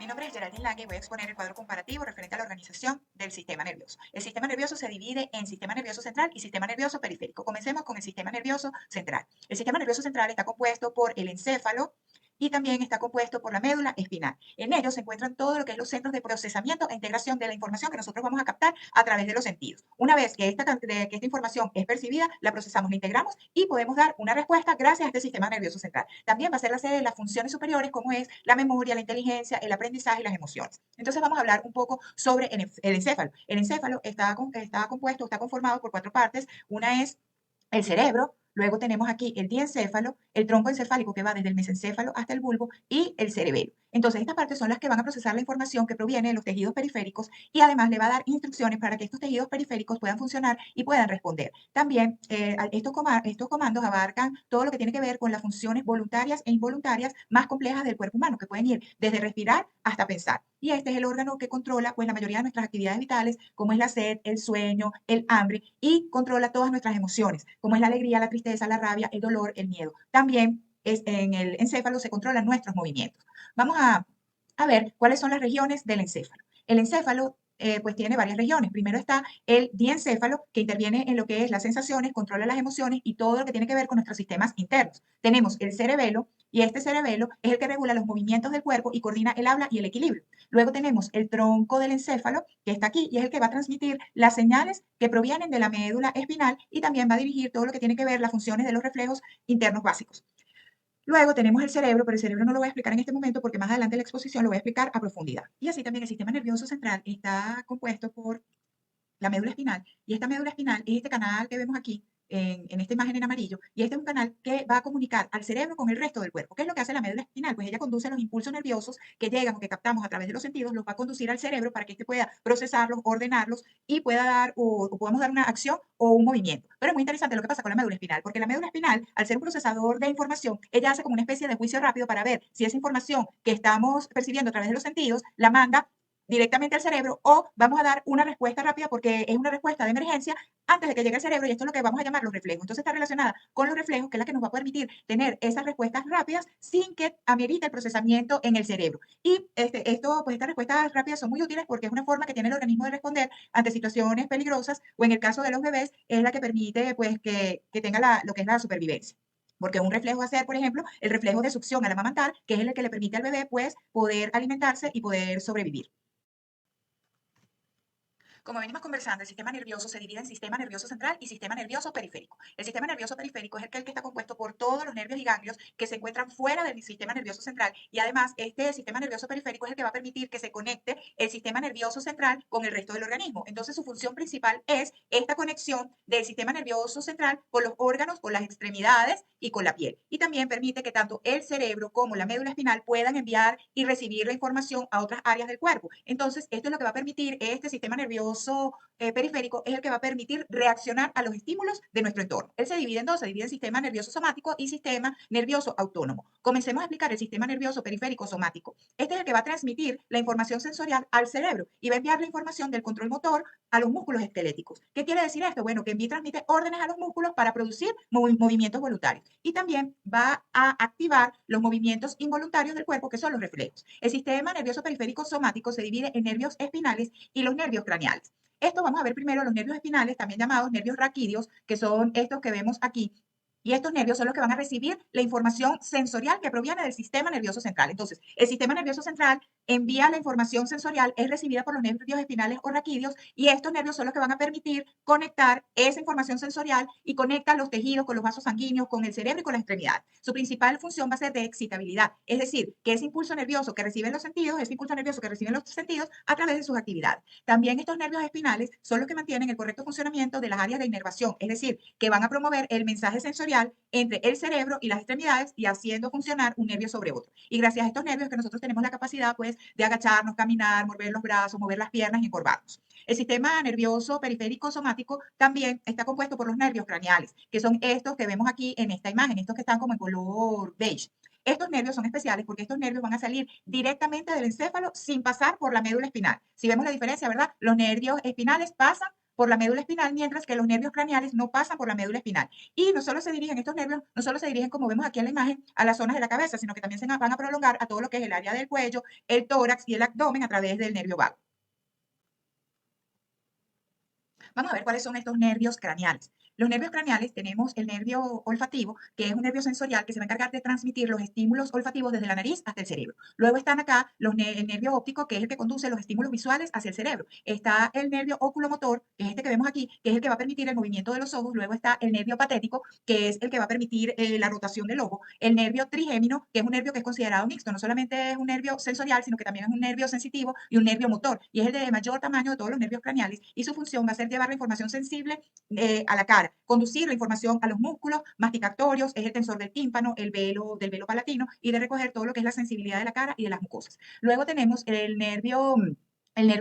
Mi nombre es Geraldine Lange y voy a exponer el cuadro comparativo referente a la organización del sistema nervioso. El sistema nervioso se divide en sistema nervioso central y sistema nervioso periférico. Comencemos con el sistema nervioso central. El sistema nervioso central está compuesto por el encéfalo y también está compuesto por la médula espinal. En ellos se encuentran todo lo que es los centros de procesamiento e integración de la información que nosotros vamos a captar a través de los sentidos. Una vez que esta información es percibida, la procesamos, la integramos y podemos dar una respuesta gracias a este sistema nervioso central. También va a ser la sede de las funciones superiores como es la memoria, la inteligencia, el aprendizaje y las emociones. Entonces vamos a hablar un poco sobre el encéfalo. El encéfalo está compuesto, está conformado por cuatro partes. Una es el cerebro, luego tenemos aquí el diencéfalo, el tronco encefálico que va desde el mesencéfalo hasta el bulbo y el cerebelo. Entonces, estas partes son las que van a procesar la información que proviene de los tejidos periféricos y además le va a dar instrucciones para que estos tejidos periféricos puedan funcionar y puedan responder. También estos comandos abarcan todo lo que tiene que ver con las funciones voluntarias e involuntarias más complejas del cuerpo humano, que pueden ir desde respirar hasta pensar. Y este es el órgano que controla pues, la mayoría de nuestras actividades vitales, como es la sed, el sueño, el hambre, y controla todas nuestras emociones, como es la alegría, la tristeza, la rabia, el dolor, el miedo. También en el encéfalo se controlan nuestros movimientos. Vamos a ver cuáles son las regiones del encéfalo. El encéfalo pues tiene varias regiones. Primero está el diencéfalo, que interviene en lo que es las sensaciones, controla las emociones y todo lo que tiene que ver con nuestros sistemas internos. Tenemos el cerebelo, y este cerebelo es el que regula los movimientos del cuerpo y coordina el habla y el equilibrio. Luego tenemos el tronco del encéfalo, que está aquí, y es el que va a transmitir las señales que provienen de la médula espinal y también va a dirigir todo lo que tiene que ver las funciones de los reflejos internos básicos. Luego tenemos el cerebro, pero el cerebro no lo voy a explicar en este momento porque más adelante en la exposición lo voy a explicar a profundidad. Y así también el sistema nervioso central está compuesto por la médula espinal. Y esta médula espinal es este canal que vemos aquí esta imagen en amarillo. Y este es un canal que va a comunicar al cerebro con el resto del cuerpo. ¿Qué es lo que hace la médula espinal? Pues ella conduce los impulsos nerviosos que llegan o que captamos a través de los sentidos, los va a conducir al cerebro para que éste pueda procesarlos, ordenarlos y pueda dar o podamos dar una acción o un movimiento. Pero es muy interesante lo que pasa con la médula espinal, porque la médula espinal, al ser un procesador de información, ella hace como una especie de juicio rápido para ver si esa información que estamos percibiendo a través de los sentidos la manda directamente al cerebro o vamos a dar una respuesta rápida porque es una respuesta de emergencia antes de que llegue al cerebro y esto es lo que vamos a llamar los reflejos. Entonces está relacionada con los reflejos, que es la que nos va a permitir tener esas respuestas rápidas sin que amerite el procesamiento en el cerebro. Y pues estas respuestas rápidas son muy útiles porque es una forma que tiene el organismo de responder ante situaciones peligrosas o en el caso de los bebés es la que permite pues que tenga lo que es la supervivencia. Porque un reflejo va a ser, por ejemplo, el reflejo de succión al amamantar, que es el que le permite al bebé pues poder alimentarse y poder sobrevivir. Como venimos conversando, el sistema nervioso se divide en sistema nervioso central y sistema nervioso periférico. El sistema nervioso periférico es el que está compuesto por todos los nervios y ganglios que se encuentran fuera del sistema nervioso central y además este sistema nervioso periférico es el que va a permitir que se conecte el sistema nervioso central con el resto del organismo. Entonces su función principal es esta conexión del sistema nervioso central con los órganos, con las extremidades y con la piel. Y también permite que tanto el cerebro como la médula espinal puedan enviar y recibir la información a otras áreas del cuerpo. Entonces esto es lo que va a permitir este sistema nervioso periférico es el que va a permitir reaccionar a los estímulos de nuestro entorno. Él se divide en dos, se divide en sistema nervioso somático y sistema nervioso autónomo. Comencemos a explicar el sistema nervioso periférico somático. Este es el que va a transmitir la información sensorial al cerebro y va a enviar la información del control motor a los músculos esqueléticos. ¿Qué quiere decir esto? Bueno, que envía y transmite órdenes a los músculos para producir movimientos voluntarios y también va a activar los movimientos involuntarios del cuerpo, que son los reflejos. El sistema nervioso periférico somático se divide en nervios espinales y los nervios craneales. Esto vamos a ver primero los nervios espinales, también llamados nervios raquídeos, que son estos que vemos aquí. Y estos nervios son los que van a recibir la información sensorial que proviene del sistema nervioso central. Entonces, el sistema nervioso central envía la información sensorial, es recibida por los nervios espinales o raquídeos, y estos nervios son los que van a permitir conectar esa información sensorial y conectan los tejidos con los vasos sanguíneos, con el cerebro y con la extremidad. Su principal función va a ser de excitabilidad, es decir, que ese impulso nervioso que reciben los sentidos, ese impulso nervioso que reciben los sentidos a través de sus actividades. También estos nervios espinales son los que mantienen el correcto funcionamiento de las áreas de inervación, es decir, que van a promover el mensaje sensorial entre el cerebro y las extremidades y haciendo funcionar un nervio sobre otro. Y gracias a estos nervios que nosotros tenemos la capacidad pues de agacharnos, caminar, mover los brazos, mover las piernas y encorvarnos. El sistema nervioso periférico somático también está compuesto por los nervios craneales, que son estos que vemos aquí en esta imagen, estos que están como en color beige. Estos nervios son especiales porque estos nervios van a salir directamente del encéfalo sin pasar por la médula espinal. Si vemos la diferencia, ¿verdad? Los nervios espinales pasan por la médula espinal, mientras que los nervios craneales no pasan por la médula espinal. Y no solo se dirigen estos nervios, no solo se dirigen, como vemos aquí en la imagen, a las zonas de la cabeza, sino que también se van a prolongar a todo lo que es el área del cuello, el tórax y el abdomen a través del nervio vago. Vamos a ver cuáles son estos nervios craneales. Los nervios craneales tenemos el nervio olfativo, que es un nervio sensorial que se va a encargar de transmitir los estímulos olfativos desde la nariz hasta el cerebro. Luego están acá el nervio óptico, que es el que conduce los estímulos visuales hacia el cerebro. Está el nervio oculomotor, que es este que vemos aquí, que es el que va a permitir el movimiento de los ojos. Luego está el nervio patético, que es el que va a permitir la rotación del ojo. El nervio trigémino, que es un nervio que es considerado mixto. No solamente es un nervio sensorial, sino que también es un nervio sensitivo y un nervio motor. Y es el de mayor tamaño de todos los nervios craneales. Y su función va a ser llevar la información sensible a la cara, conducir la información a los músculos masticatorios, es el tensor del tímpano, del velo palatino y de recoger todo lo que es la sensibilidad de la cara y de las mucosas. Luego tenemos el nervio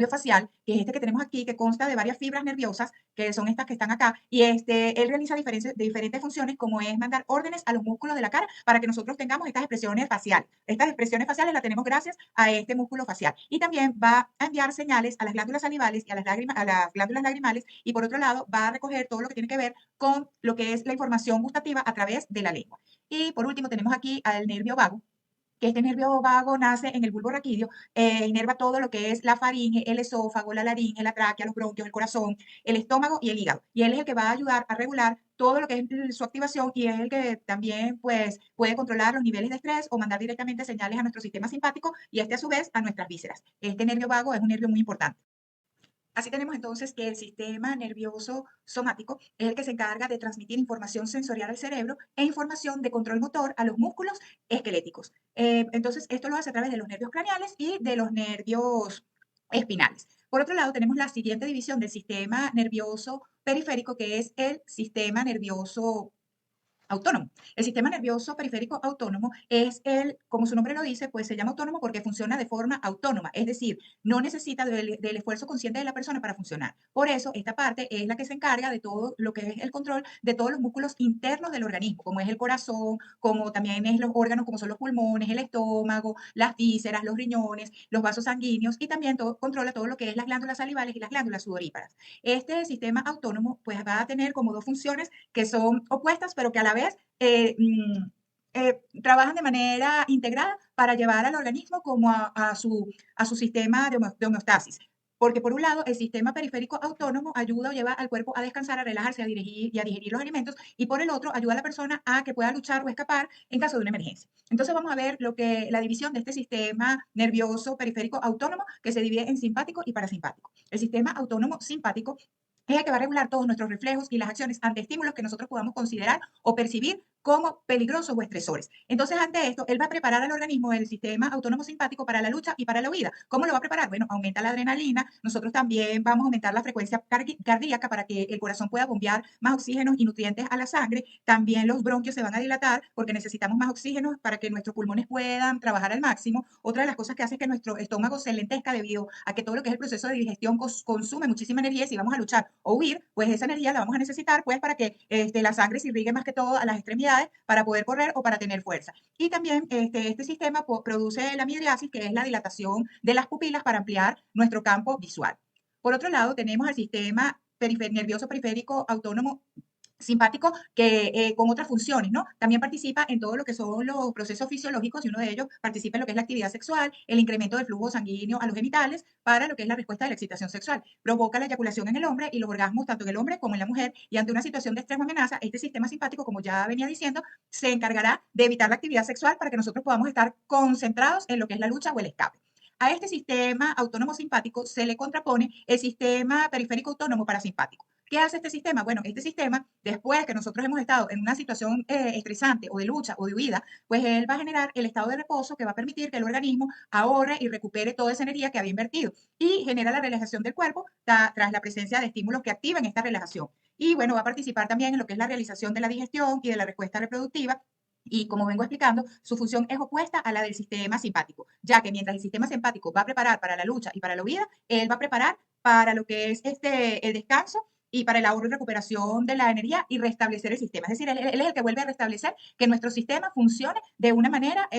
facial, que es este que tenemos aquí, que consta de varias fibras nerviosas, que son estas que están acá, y él realiza diferentes funciones, como es mandar órdenes a los músculos de la cara para que nosotros tengamos estas expresiones faciales. Estas expresiones faciales las tenemos gracias a este músculo facial. Y también va a enviar señales a las glándulas salivales y a las glándulas lagrimales, y por otro lado va a recoger todo lo que tiene que ver con lo que es la información gustativa a través de la lengua. Y por último tenemos aquí al nervio vago, que este nervio vago nace en el bulbo raquídeo, inerva todo lo que es la faringe, el esófago, la laringe, la tráquea, los bronquios, el corazón, el estómago y el hígado. Y él es el que va a ayudar a regular todo lo que es su activación y es el que también pues, puede controlar los niveles de estrés o mandar directamente señales a nuestro sistema simpático y este a su vez a nuestras vísceras. Este nervio vago es un nervio muy importante. Así tenemos entonces que el sistema nervioso somático es el que se encarga de transmitir información sensorial al cerebro e información de control motor a los músculos esqueléticos. Entonces, esto lo hace a través de los nervios craneales y de los nervios espinales. Por otro lado, tenemos la siguiente división del sistema nervioso periférico, que es el sistema nervioso autónomo. El sistema nervioso periférico autónomo es como su nombre lo dice, pues se llama autónomo porque funciona de forma autónoma, es decir, no necesita del esfuerzo consciente de la persona para funcionar. Por eso, esta parte es la que se encarga de todo lo que es el control de todos los músculos internos del organismo, como es el corazón, como también es los órganos, como son los pulmones, el estómago, las vísceras, los riñones, los vasos sanguíneos y también controla todo lo que es las glándulas salivales y las glándulas sudoríparas. Este sistema autónomo pues va a tener como dos funciones que son opuestas, pero que a la vez trabajan de manera integrada para llevar al organismo como a su sistema de homeostasis. Porque por un lado, el sistema periférico autónomo ayuda o lleva al cuerpo a descansar, a relajarse, a dirigir y a digerir los alimentos, y por el otro, ayuda a la persona a que pueda luchar o escapar en caso de una emergencia. Entonces vamos a ver la división de este sistema nervioso periférico autónomo, que se divide en simpático y parasimpático. El sistema autónomo simpático es el que va a regular todos nuestros reflejos y las acciones ante estímulos que nosotros podamos considerar o percibir como peligrosos o estresores. Entonces, ante esto, él va a preparar al organismo, el sistema autónomo simpático, para la lucha y para la huida. ¿Cómo lo va a preparar? Bueno, aumenta la adrenalina. Nosotros también vamos a aumentar la frecuencia cardíaca para que el corazón pueda bombear más oxígeno y nutrientes a la sangre. También los bronquios se van a dilatar porque necesitamos más oxígeno para que nuestros pulmones puedan trabajar al máximo. Otra de las cosas que hace es que nuestro estómago se lentezca debido a que todo lo que es el proceso de digestión consume muchísima energía, y si vamos a luchar o huir, pues esa energía la vamos a necesitar pues para que la sangre se irrigue más que todo a las extremidades para poder correr o para tener fuerza. Y también este sistema produce la midriasis, que es la dilatación de las pupilas para ampliar nuestro campo visual. Por otro lado, tenemos el sistema nervioso periférico autónomo simpático que con otras funciones, ¿no? También participa en todo lo que son los procesos fisiológicos, y uno de ellos participa en lo que es la actividad sexual, el incremento del flujo sanguíneo a los genitales para lo que es la respuesta de la excitación sexual. Provoca la eyaculación en el hombre y los orgasmos tanto en el hombre como en la mujer, y ante una situación de extrema amenaza, este sistema simpático, como ya venía diciendo, se encargará de evitar la actividad sexual para que nosotros podamos estar concentrados en lo que es la lucha o el escape. A este sistema autónomo simpático se le contrapone el sistema periférico autónomo parasimpático. ¿Qué hace este sistema? Bueno, este sistema, después que nosotros hemos estado en una situación estresante o de lucha o de huida, pues él va a generar el estado de reposo que va a permitir que el organismo ahorre y recupere toda esa energía que había invertido, y genera la relajación del cuerpo tras la presencia de estímulos que activan esta relajación. Y bueno, va a participar también en lo que es la realización de la digestión y de la respuesta reproductiva. Y como vengo explicando, su función es opuesta a la del sistema simpático, ya que mientras el sistema simpático va a preparar para la lucha y para la huida, él va a preparar para lo que es el descanso y para el ahorro y recuperación de la energía y restablecer el sistema. Es decir, él es el que vuelve a restablecer que nuestro sistema funcione de una manera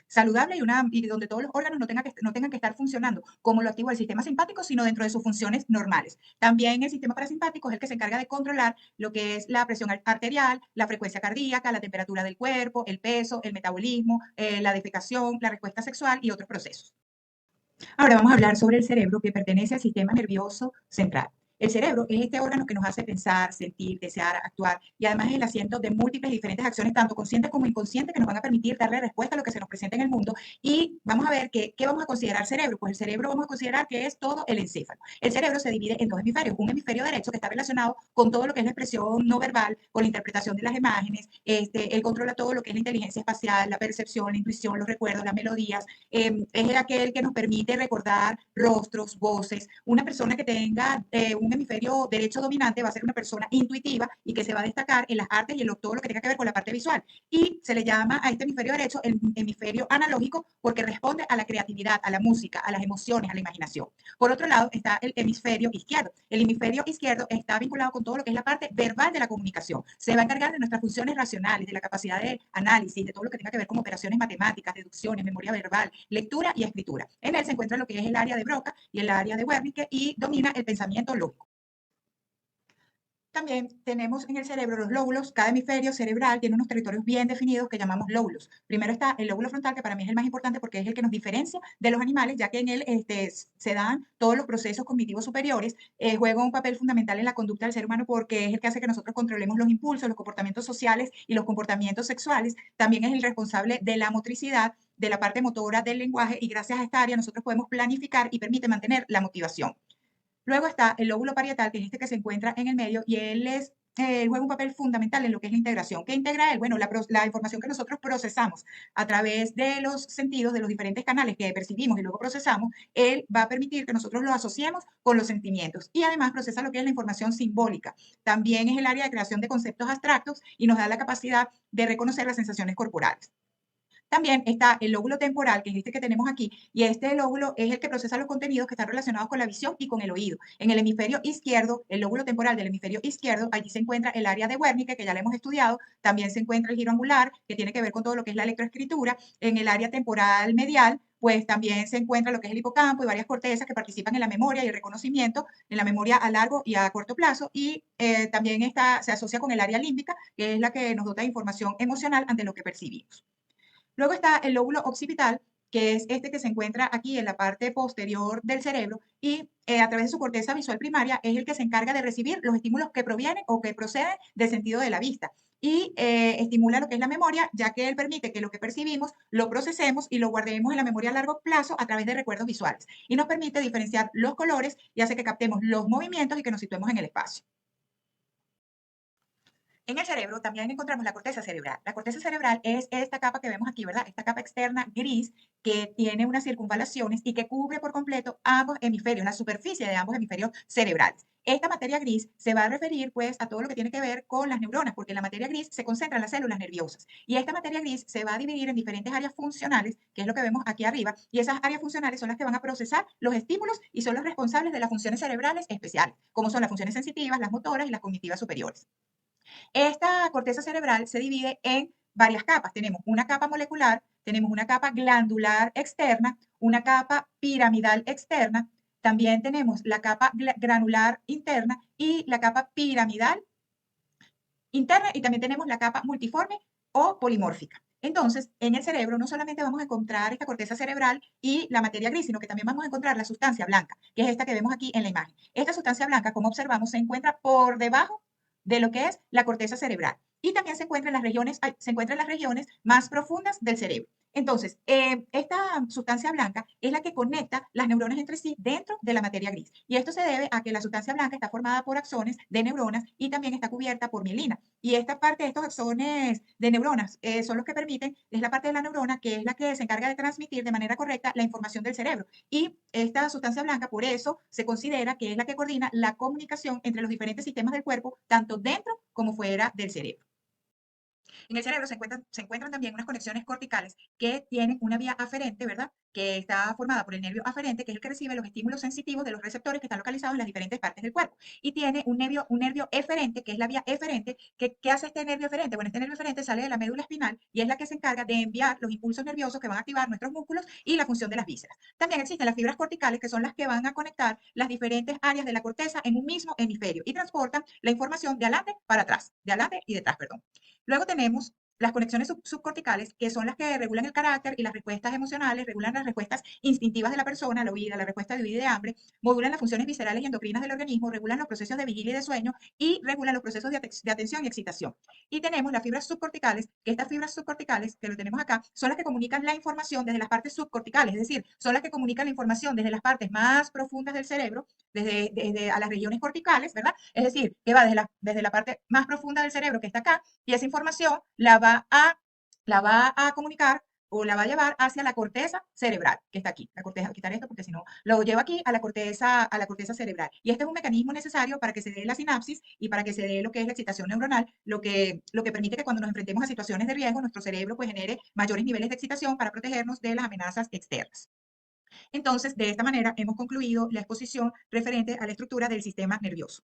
saludable y donde todos los órganos no tengan que estar funcionando como lo activa el sistema simpático, sino dentro de sus funciones normales. También el sistema parasimpático es el que se encarga de controlar lo que es la presión arterial, la frecuencia cardíaca, la temperatura del cuerpo, el peso, el metabolismo, la defecación, la respuesta sexual y otros procesos. Ahora vamos a hablar sobre el cerebro que pertenece al sistema nervioso central. El cerebro es este órgano que nos hace pensar, sentir, desear, actuar y además es el asiento de múltiples y diferentes acciones, tanto conscientes como inconscientes, que nos van a permitir darle respuesta a lo que se nos presenta en el mundo. Y vamos a ver qué vamos a considerar cerebro. Pues el cerebro vamos a considerar que es todo el encéfalo. El cerebro se divide en dos hemisferios. Un hemisferio derecho que está relacionado con todo lo que es la expresión no verbal, con la interpretación de las imágenes, él controla todo lo que es la inteligencia espacial, la percepción, la intuición, los recuerdos, las melodías, es aquel que nos permite recordar rostros, voces. Una persona que tenga un hemisferio derecho dominante va a ser una persona intuitiva y que se va a destacar en las artes y en todo lo que tenga que ver con la parte visual. Y se le llama a este hemisferio derecho el hemisferio analógico porque responde a la creatividad, a la música, a las emociones, a la imaginación. Por otro lado está el hemisferio izquierdo. El hemisferio izquierdo está vinculado con todo lo que es la parte verbal de la comunicación. Se va a encargar de nuestras funciones racionales, de la capacidad de análisis, de todo lo que tenga que ver con operaciones matemáticas, deducciones, memoria verbal, lectura y escritura. En él se encuentra lo que es el área de Broca y el área de Wernicke y domina el pensamiento lógico. También tenemos en el cerebro los lóbulos. Cada hemisferio cerebral tiene unos territorios bien definidos que llamamos lóbulos. Primero está el lóbulo frontal, que para mí es el más importante porque es el que nos diferencia de los animales, ya que en él se dan todos los procesos cognitivos superiores. Juega un papel fundamental en la conducta del ser humano porque es el que hace que nosotros controlemos los impulsos, los comportamientos sociales y los comportamientos sexuales. También es el responsable de la motricidad, de la parte motora del lenguaje, y gracias a esta área nosotros podemos planificar y permite mantener la motivación. Luego está el lóbulo parietal, que es este que se encuentra en el medio, y él juega un papel fundamental en lo que es la integración. ¿Qué integra él? Bueno, la información que nosotros procesamos a través de los sentidos, de los diferentes canales que percibimos y luego procesamos, él va a permitir que nosotros lo asociemos con los sentimientos. Y además procesa lo que es la información simbólica. También es el área de creación de conceptos abstractos y nos da la capacidad de reconocer las sensaciones corporales. También está el lóbulo temporal, que es este que tenemos aquí, y este lóbulo es el que procesa los contenidos que están relacionados con la visión y con el oído. En el hemisferio izquierdo, el lóbulo temporal del hemisferio izquierdo, allí se encuentra el área de Wernicke, que ya la hemos estudiado. También se encuentra el giro angular, que tiene que ver con todo lo que es la electroescritura. En el área temporal medial, pues también se encuentra lo que es el hipocampo y varias cortezas que participan en la memoria y el reconocimiento, en la memoria a largo y a corto plazo, y también se asocia con el área límbica, que es la que nos dota de información emocional ante lo que percibimos. Luego está el lóbulo occipital, que es este que se encuentra aquí en la parte posterior del cerebro y a través de su corteza visual primaria es el que se encarga de recibir los estímulos que provienen o que proceden del sentido de la vista y estimula lo que es la memoria, ya que él permite que lo que percibimos lo procesemos y lo guardemos en la memoria a largo plazo a través de recuerdos visuales y nos permite diferenciar los colores y hace que captemos los movimientos y que nos situemos en el espacio. En el cerebro también encontramos la corteza cerebral. La corteza cerebral es esta capa que vemos aquí, ¿verdad? Esta capa externa gris que tiene unas circunvalaciones y que cubre por completo ambos hemisferios, la superficie de ambos hemisferios cerebrales. Esta materia gris se va a referir pues a todo lo que tiene que ver con las neuronas, porque la materia gris se concentra en las células nerviosas. Y esta materia gris se va a dividir en diferentes áreas funcionales, que es lo que vemos aquí arriba, y esas áreas funcionales son las que van a procesar los estímulos y son los responsables de las funciones cerebrales especiales, como son las funciones sensitivas, las motoras y las cognitivas superiores. Esta corteza cerebral se divide en varias capas. Tenemos una capa molecular, tenemos una capa glandular externa, una capa piramidal externa, también tenemos la capa granular interna y la capa piramidal interna y también tenemos la capa multiforme o polimórfica. Entonces, en el cerebro no solamente vamos a encontrar esta corteza cerebral y la materia gris, sino que también vamos a encontrar la sustancia blanca, que es esta que vemos aquí en la imagen. Esta sustancia blanca, como observamos, se encuentra por debajo de lo que es la corteza cerebral. Y también se encuentra en las regiones más profundas del cerebro. Entonces, esta sustancia blanca es la que conecta las neuronas entre sí dentro de la materia gris. Y esto se debe a que la sustancia blanca está formada por axones de neuronas y también está cubierta por mielina. Y esta parte de estos axones de neuronas son los que permiten, es la parte de la neurona que es la que se encarga de transmitir de manera correcta la información del cerebro. Y esta sustancia blanca, por eso, se considera que es la que coordina la comunicación entre los diferentes sistemas del cuerpo, tanto dentro como fuera del cerebro. En el cerebro se encuentran también unas conexiones corticales que tienen una vía aferente, ¿verdad? que está formada por el nervio aferente, que es el que recibe los estímulos sensitivos de los receptores que están localizados en las diferentes partes del cuerpo. Y tiene un nervio eferente, que es la vía eferente. ¿Qué hace este nervio eferente? Bueno, este nervio eferente sale de la médula espinal y es la que se encarga de enviar los impulsos nerviosos que van a activar nuestros músculos y la función de las vísceras. También existen las fibras corticales, que son las que van a conectar las diferentes áreas de la corteza en un mismo hemisferio y transportan la información de adelante para atrás, de adelante y detrás, perdón. Luego tenemos las conexiones subcorticales, que son las que regulan el carácter y las respuestas emocionales, regulan las respuestas instintivas de la persona, la huida, la respuesta de huida y de hambre, modulan las funciones viscerales y endocrinas del organismo, regulan los procesos de vigilia y de sueño y regulan los procesos de atención y excitación. Y tenemos las fibras subcorticales, que estas fibras subcorticales, que lo tenemos acá, son las que comunican la información desde las partes subcorticales, es decir, son las que comunican la información desde las partes más profundas del cerebro, desde a las regiones corticales, ¿verdad? Es decir, que va desde la parte más profunda del cerebro que está acá y esa información la va a comunicar o la va a llevar hacia la corteza cerebral, que está aquí. La corteza, quitar esto porque si no, lo llevo aquí a la corteza cerebral. Y este es un mecanismo necesario para que se dé la sinapsis y para que se dé lo que es la excitación neuronal, lo que permite que cuando nos enfrentemos a situaciones de riesgo, nuestro cerebro pues genere mayores niveles de excitación para protegernos de las amenazas externas. Entonces, de esta manera hemos concluido la exposición referente a la estructura del sistema nervioso.